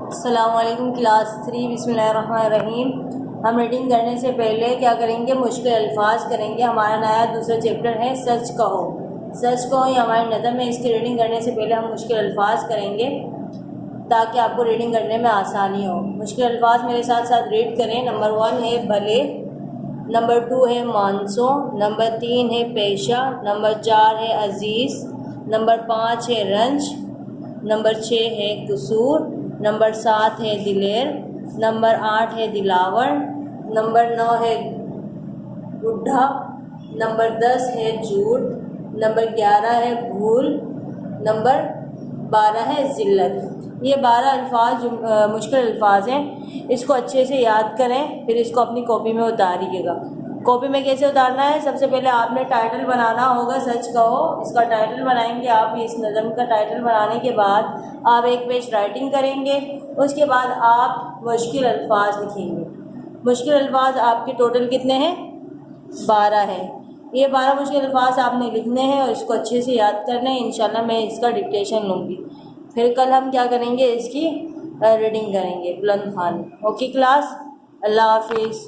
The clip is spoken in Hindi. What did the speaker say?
अस्सलामुअलैकुम क्लास 3 बिस्मिल्लाहिर्रहमानिर्रहीम। हम रीडिंग करने से पहले क्या करेंगे, मुश्किल अल्फाज करेंगे। हमारा नया दूसरा चैप्टर है सच कहो। सच कहो ये हमारी नज़म है। इसकी रीडिंग करने से पहले हम मुश्किल अल्फाज करेंगे ताकि आपको रीडिंग करने में आसानी हो। मुश्किल अल्फाज मेरे साथ साथ रीड करें। नंबर 1 है भले, नंबर 2 है मानसो, नंबर 3 है पेशा, नंबर 4 है अजीज़, नंबर 5 है रंज, नंबर 6 है कसूर, नंबर 7 है दिलेर, नंबर 8 है दिलावर, नंबर 9 है बुढ़ा, नंबर 10 है झूठ, नंबर 11 है भूल, नंबर 12 है ज़िल्लत। ये 12 अल्फाज मुश्किल अल्फाज हैं। इसको अच्छे से याद करें, फिर इसको अपनी कॉपी में उतारिएगा। कॉपी में कैसे उतारना है, सबसे पहले आपने टाइटल बनाना होगा। सच कहो इसका टाइटल बनाएंगे आप। इस नज़म का टाइटल बनाने के बाद आप एक पेज राइटिंग करेंगे। उसके बाद आप मुश्किल अल्फाज लिखेंगे। मुश्किल अल्फाज आपके टोटल कितने हैं, 12 हैं। ये 12 मुश्किल अल्फाज आपने लिखने हैं और इसको अच्छे से याद करना है। इंशाल्लाह मैं इसका डिक्टेशन लूँगी। फिर कल हम क्या करेंगे, इसकी रीडिंग करेंगे बुलंद खान। ओके क्लास, अल्लाह हाफिज़।